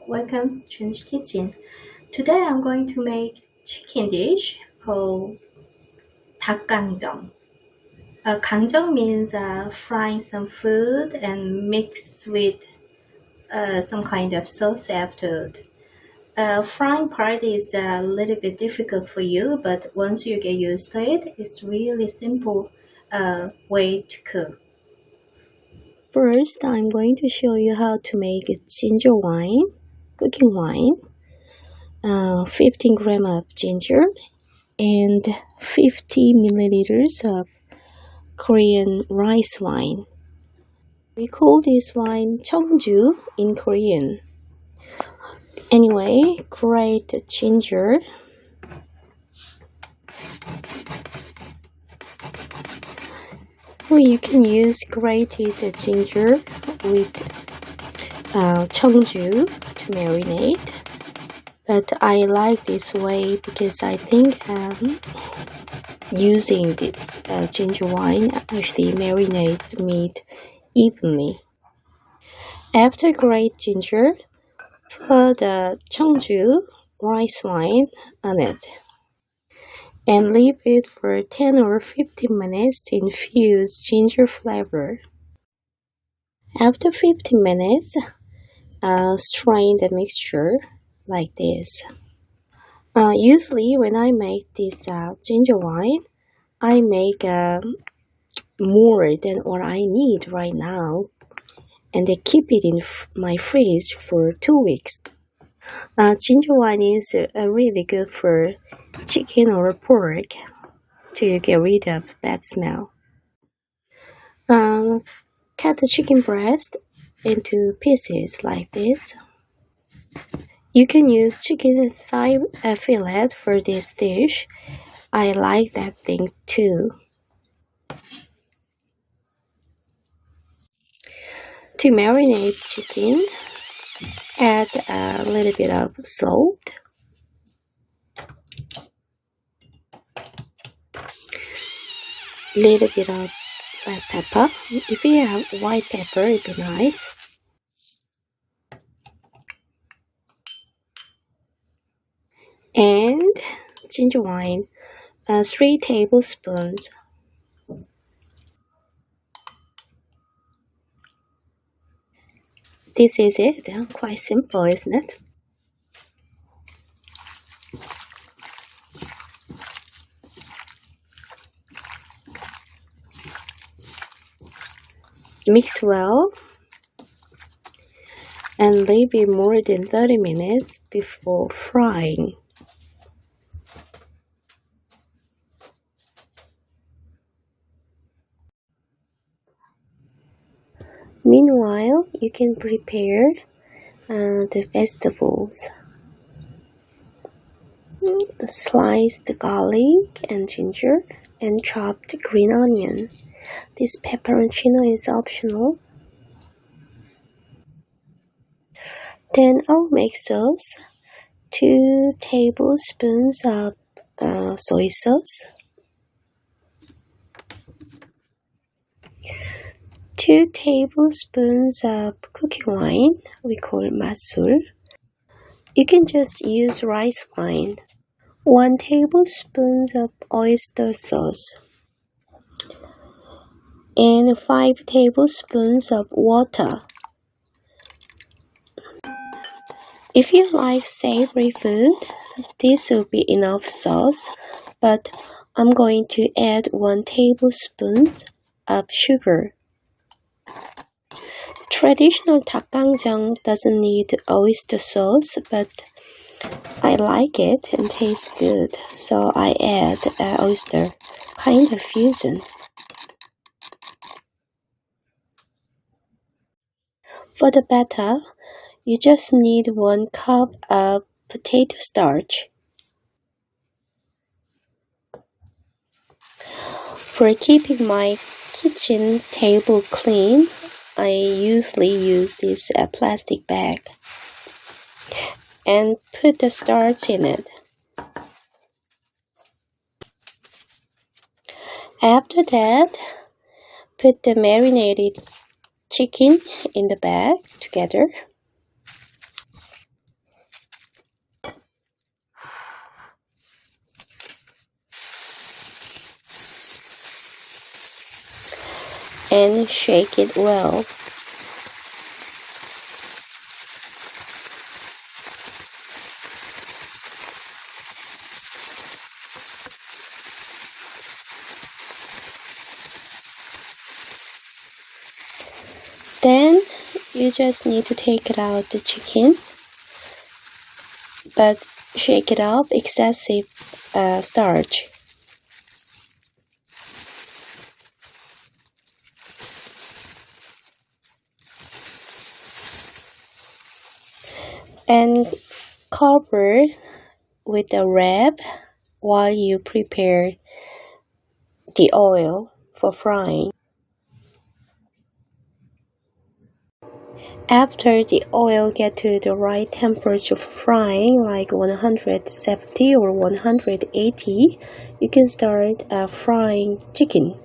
welcome to Jun's Kitchen. Today I'm going to make chicken dish called dakgangjeong. Ganjeong means frying some food and mix with some kind of sauce afterward. Frying part is a little bit difficult for you, but once you get used to it, it's really simple way to cook. First, I'm going to show you how to make ginger wine, cooking wine. 15 grams of ginger and 50 milliliters of Korean rice wine. We call this wine cheongju in Korean. Anyway, grate the ginger. Or you can use grated ginger with cheongju to marinate. But I like this way because I think using this ginger wine actually marinates meat evenly. After grate ginger, put the cheongju rice wine on it and leave it for 10 or 15 minutes to infuse ginger flavor. After 15 minutes, strain the mixture like this. Usually when I make this ginger wine, I make more than what I need right now, and I keep it in my fridge for 2 weeks. Ginger wine is really good for chicken or pork to get rid of bad smell. Cut the chicken breast into pieces like this. You can use chicken thigh fillet for this dish. I like that thing too. To marinate chicken, add a little bit of salt, little bit of black pepper. If you have white pepper, it'd be nice. And ginger wine, 3 tablespoons. This is it. Quite simple, isn't it? Mix well and leave it more than 30 minutes before frying. Meanwhile, you can prepare the vegetables. Slice the garlic and ginger and chopped green onion. This pepperoncino is optional. Then I'll make sauce. 2 tablespoons of soy sauce. 2 tablespoons of cooking wine, we call it masul. You can just use rice wine. 1 tablespoon of oyster sauce. And 5 tablespoons of water. If you like savory food, this will be enough sauce, but I'm going to add 1 tablespoon of sugar. Traditional dakgangjeong doesn't need oyster sauce, but I like it and tastes good, so I add oyster, kind of fusion. For the batter, you just need 1 cup of potato starch. For keeping my kitchen table clean, I usually use this plastic bag and put the starch in it. After that, put the marinated chicken in the bag together. and shake it well. Then you just need to take it out the chicken, but shake it up excessive starch. And cover with a wrap while you prepare the oil for frying. After the oil gets to the right temperature for frying, like 170 or 180, you can start frying chicken.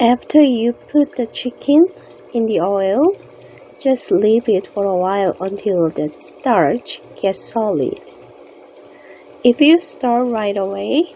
After you put the chicken in the oil, just leave it for a while until the starch gets solid. If you start right away,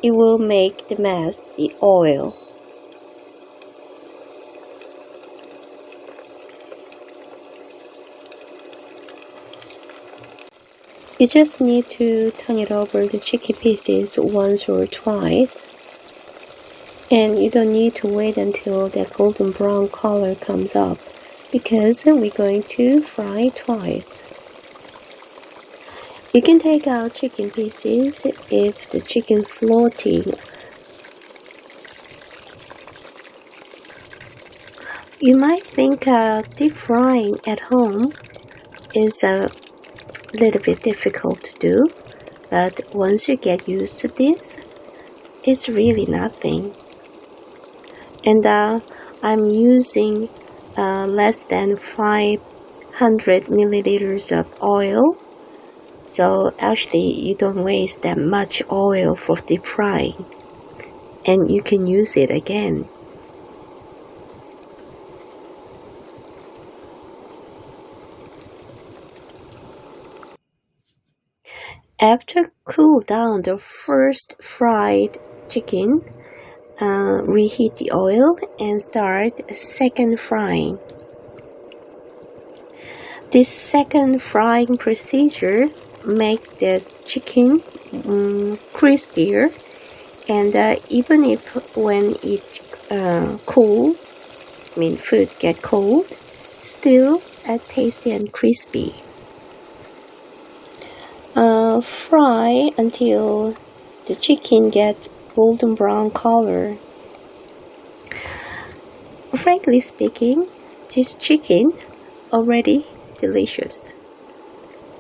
it will make the mess, the oil. You just need to turn it over the chicken pieces once or twice. And you don't need to wait until the golden brown color comes up, because we're going to fry twice. You can take out chicken pieces if the chicken floating. You might think deep frying at home is a little bit difficult to do, but once you get used to this, it's really nothing. And I'm using less than 500 milliliters of oil, so actually you don't waste that much oil for deep frying, and you can use it again. After cool down the first fried chicken, reheat the oil and start second frying. This second frying procedure makes the chicken crispier, and even if when it food get cold, still tasty and crispy. Fry until the chicken gets golden brown color. Frankly speaking, this chicken already delicious.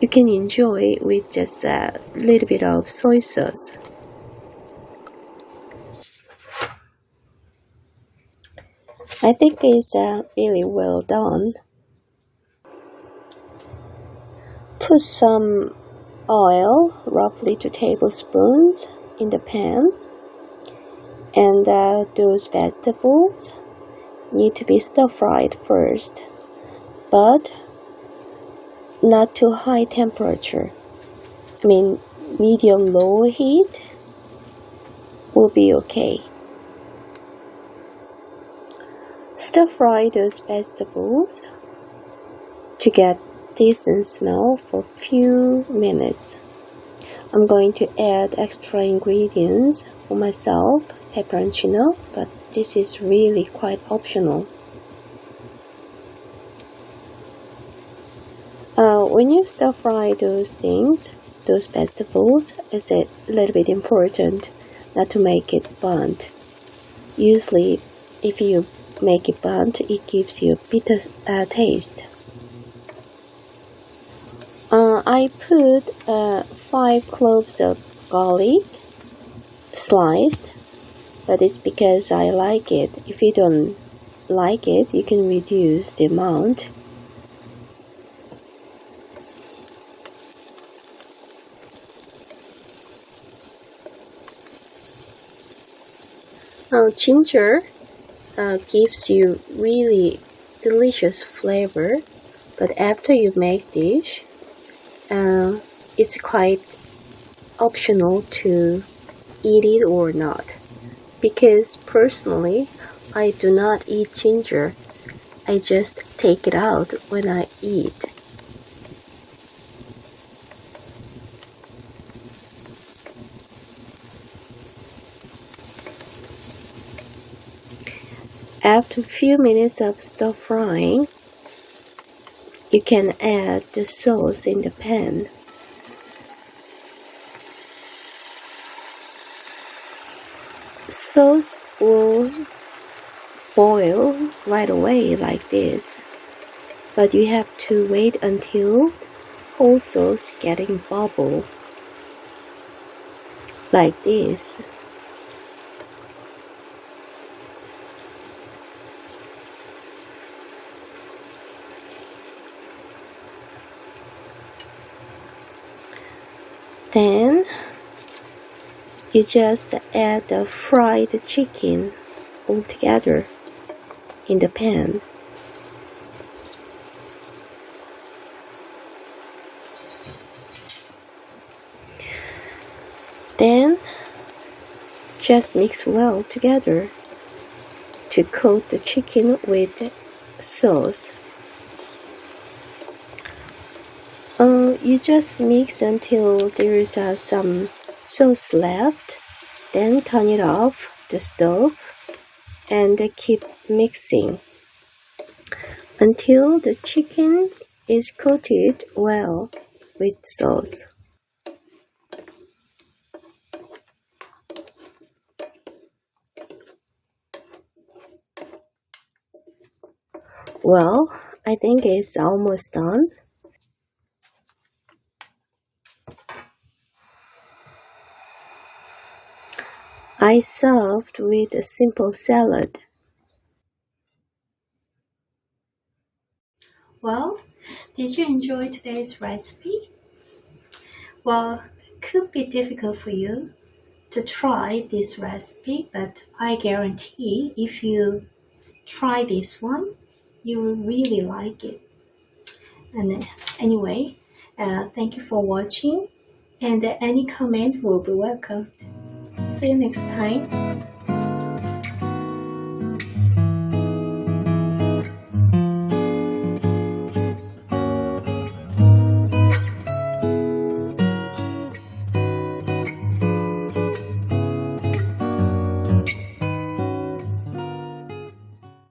You can enjoy with just a little bit of soy sauce. I think it's really well done. Put some oil, roughly 2 tablespoons, in the pan, and those vegetables need to be stir-fried first, but not too high temperature. Medium-low heat will be okay. Stir-fry those vegetables to get decent smell for a few minutes. I'm going to add extra ingredients for myself, pepperoncino, but this is really quite optional. When you stir fry those vegetables, it's a little bit important not to make it burnt. Usually, if you make it burnt, it gives you a bitter taste. I put 5 cloves of garlic sliced, but it's because I like it. If you don't like it, you can reduce the amount. Ginger gives you really delicious flavor, but after you make this, it's quite optional to eat it or not, because personally I do not eat ginger. I just take it out when I eat. After a few minutes of stir frying, you can add the sauce in the pan. Sauce will boil right away like this, but you have to wait until whole sauce getting bubble like this. Then you just add the fried chicken all together in the pan. Then just mix well together to coat the chicken with sauce. You just mix until there is some sauce left, then turn it off the stove and keep mixing until the chicken is coated well with sauce. Well, I think it's almost done. I served with a simple salad. Well, did you enjoy today's recipe? Well, it could be difficult for you to try this recipe, but I guarantee if you try this one, you will really like it. And anyway, thank you for watching, and any comment will be welcomed. See you next time.